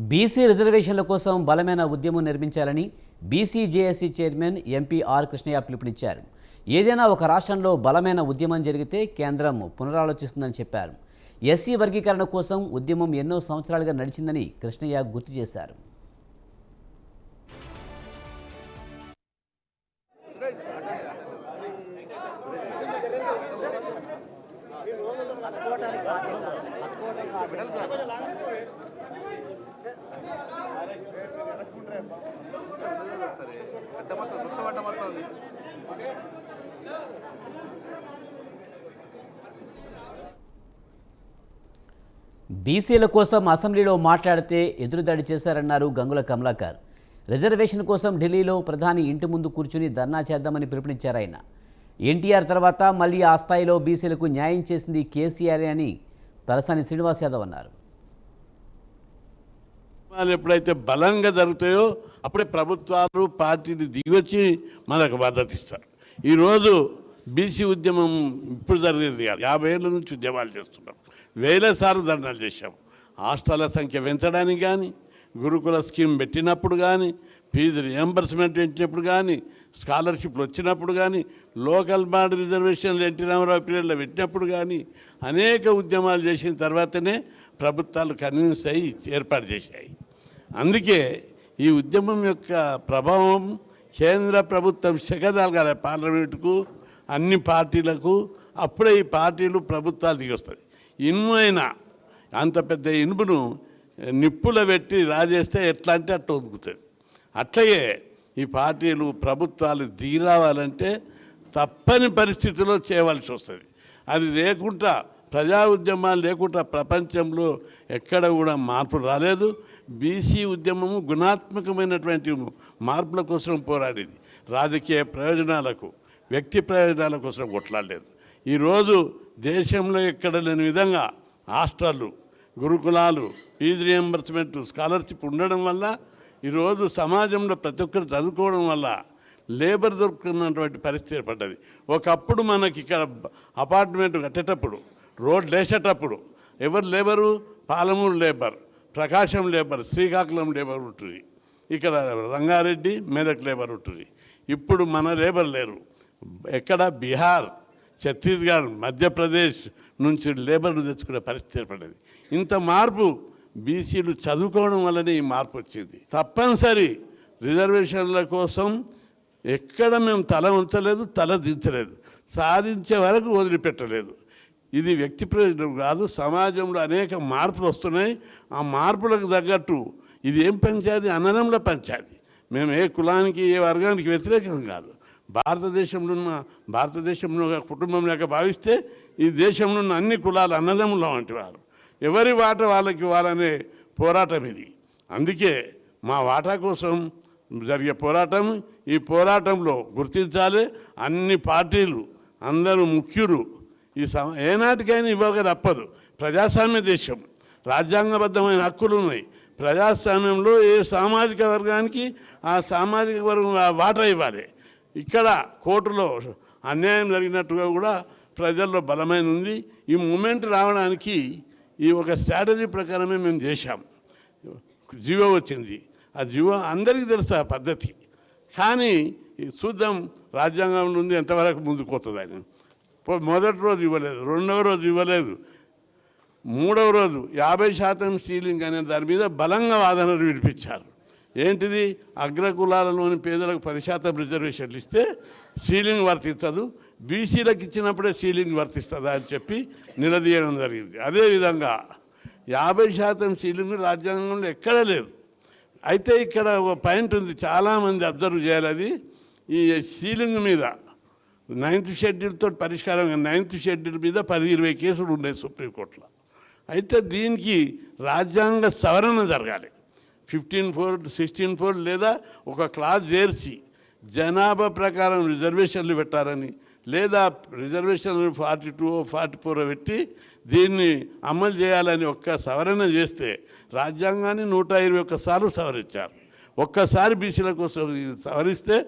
BC రిజర్వేషన్ల కోసం బలమైన ఉద్యమం నిర్మించాలని BCJAC chairman MP R Krishnaiah పిలుపునిచ్చారు. ఏదైనా ఒక రాష్ట్రంలో బలమైన ఉద్యమం జరిగితే కేంద్రం పునరాలోచిస్తుందని చెప్పారు. ఎస్సీ వర్గీకరణ కోసం ఉద్యమం ఎన్నో సంవత్సరాలుగా నడిచిందని కృష్ణయ్య గుర్తు చేశారు. బీసీల కోసం అసెంబ్లీలో మాట్లాడితే ఎదురుదాడి చేశారన్నారు గంగుల కమలాకర్. రిజర్వేషన్ కోసం ఢిల్లీలో ప్రధాని ఇంటి ముందు కూర్చుని ధర్నా చేద్దామని పిలుపునిచ్చారు ఆయన. ఎన్టీఆర్ తర్వాత మళ్ళీ ఆ స్థాయిలో బీసీలకు న్యాయం చేసింది కేసీఆర్ అని తలసాని శ్రీనివాస్ యాదవ్ అన్నారు. ఎప్పుడైతే బలంగా జరుగుతాయో అప్పుడే ప్రభుత్వాలు పార్టీని దిగొచ్చి మనకు మద్దతు ఇస్తారు. ఈరోజు బీసీ ఉద్యమం ఇప్పుడు జరిగేది కాదు, 50 ఏళ్ళ నుంచి ఉద్యమాలు చేస్తున్నాం, వేల సార్లు ధర్నాలు చేశాము. హాస్టళ్ల సంఖ్య పెంచడానికి కానీ, గురుకుల స్కీమ్ పెట్టినప్పుడు కానీ, ఫీజు రియంబర్స్మెంట్ పెట్టినప్పుడు కానీ, స్కాలర్షిప్లు వచ్చినప్పుడు కానీ, లోకల్ బాడీ రిజర్వేషన్లు ఎన్టీ రామారావు పీరియడ్లో పెట్టినప్పుడు కానీ అనేక ఉద్యమాలు చేసిన తర్వాతనే ప్రభుత్వాలు కన్విన్స్ అయ్యి ఏర్పాటు చేశాయి. అందుకే ఈ ఉద్యమం యొక్క ప్రభావం కేంద్ర ప్రభుత్వం శకదాలుగా పార్లమెంటుకు, అన్ని పార్టీలకు, అప్పుడే ఈ పార్టీలు ప్రభుత్వాలు దిగొస్తాయి. ఇనుము అయినా అంత పెద్ద ఇనుమును నిప్పులో పెట్టి రాజేస్తే ఎట్లా అంటే అట్లా ఒదుకుతుంది. అట్లాగే ఈ పార్టీలు ప్రభుత్వాలు దిగి రావాలంటే తప్పని పరిస్థితిలో చేయవలసి వస్తుంది. అది లేకుండా ప్రజా ఉద్యమాలు లేకుండా ప్రపంచంలో ఎక్కడ కూడా మార్పు రాలేదు. బీసీ ఉద్యమము గుణాత్మకమైనటువంటి మార్పుల కోసం పోరాడేది, రాజకీయ ప్రయోజనాలకు, వ్యక్తి ప్రయోజనాల కోసం కొట్లాడలేదు. ఈరోజు దేశంలో ఎక్కడ లేని విధంగా హాస్టళ్ళు, గురుకులాలు, ఫీజు రియంబర్స్మెంట్, స్కాలర్షిప్ ఉండడం వల్ల ఈరోజు సమాజంలో ప్రతి ఒక్కరు చదువుకోవడం వల్ల లేబర్ దొరుకుతున్నటువంటి పరిస్థితి ఏర్పడ్డది. ఒకప్పుడు మనకి ఇక్కడ అపార్ట్మెంట్ కట్టేటప్పుడు, రోడ్లు వేసేటప్పుడు ఎవరు లేబరు? పాలమూరు లేబర్, ప్రకాశం లేబర్, శ్రీకాకుళం లేబర్ ఉంటుంది, ఇక్కడ రంగారెడ్డి, మెదక్ లేబర్ ఉంటుంది. ఇప్పుడు మన లేబర్ లేరు. ఎక్కడ? బీహార్, ఛత్తీస్గఢ్, మధ్యప్రదేశ్ నుంచి లేబర్ను తెచ్చుకునే పరిస్థితి ఏర్పడేది. ఇంత మార్పు బీసీలు చదువుకోవడం వల్లనే ఈ మార్పు వచ్చింది. తప్పనిసరి రిజర్వేషన్ల కోసం ఎక్కడ మేము తల ఉంచలేదు, తల దించలేదు, సాధించే వరకు వదిలిపెట్టలేదు. ఇది వ్యక్తి ప్రయోజనం కాదు, సమాజంలో అనేక మార్పులు వస్తున్నాయి. ఆ మార్పులకు తగ్గట్టు ఇది ఏం పంచాయతీ? అన్నదమ్ముల పంచాయతీ. మేము ఏ కులానికి, ఏ వర్గానికి వ్యతిరేకం కాదు. భారతదేశంలో కుటుంబం లేక భావిస్తే ఈ దేశంలో ఉన్న అన్ని కులాలు అన్నదమ్ముల వంటి వారు. ఎవరి వాటా వాళ్ళకి ఇవ్వాలనే పోరాటం ఇది. అందుకే మా వాటా కోసం జరిగే పోరాటం. ఈ పోరాటంలో గుర్తించాలి అన్ని పార్టీలు, అందరూ ముఖ్యులు. ఏనాటికైనా ఇవ్వక తప్పదు. ప్రజాస్వామ్య దేశం, రాజ్యాంగబద్ధమైన హక్కులు ఉన్నాయి. ప్రజాస్వామ్యంలో ఏ సామాజిక వర్గానికి ఆ సామాజిక వర్గం వాటా ఇవ్వాలి. ఇక్కడ కోర్టులో అన్యాయం జరిగినట్టుగా కూడా ప్రజల్లో బలమైన ఉంది. ఈ మూమెంట్ రావడానికి ఈ ఒక స్ట్రాటజీ ప్రకారమే మేము చేశాం. జీవో వచ్చింది, ఆ జీవో అందరికీ తెలుసు ఆ పద్ధతి. కానీ చూద్దాం రాజ్యాంగం నుండి ఎంతవరకు ముందుకు పోతుందని. మొదటి రోజు ఇవ్వలేదు, రెండవ రోజు ఇవ్వలేదు, మూడవ రోజు 50% సీలింగ్ అనే దాని మీద బలంగా వాదనలు వినిపించారు. ఏంటిది? అగ్రకులాలలోని పేదలకు 10% రిజర్వేషన్లు ఇస్తే సీలింగ్ వర్తించదు, బీసీలకు ఇచ్చినప్పుడే సీలింగ్ వర్తిస్తుందా అని చెప్పి నిలదీయడం జరిగింది. అదేవిధంగా 50% సీలింగ్ రాజ్యాంగంలో ఎక్కడ లేదు. అయితే ఇక్కడ ఒక పాయింట్ ఉంది, చాలామంది అబ్జర్వ్ చేయాలి. అది ఈ సీలింగ్ మీద 9th షెడ్యూల్తో పరిష్కారం. 9th షెడ్యూల్ మీద 10-20 కేసులు ఉన్నాయి సుప్రీంకోర్టులో. అయితే దీనికి రాజ్యాంగ సవరణ జరగాలి. 15(4), 16(4) లేదా ఒక క్లాజ్ చేర్చి జనాభా ప్రకారం రిజర్వేషన్లు పెట్టారని, లేదా రిజర్వేషన్లు 42, 44 పెట్టి దీన్ని అమలు చేయాలని ఒక్క సవరణ చేస్తే రాజ్యాంగాన్ని 121 సార్లు సవరించారు. ఒక్కసారి బీసీల కోసం సవరిస్తే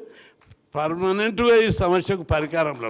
పర్మనెంట్గా ఈ సమస్యకు పరిష్కారం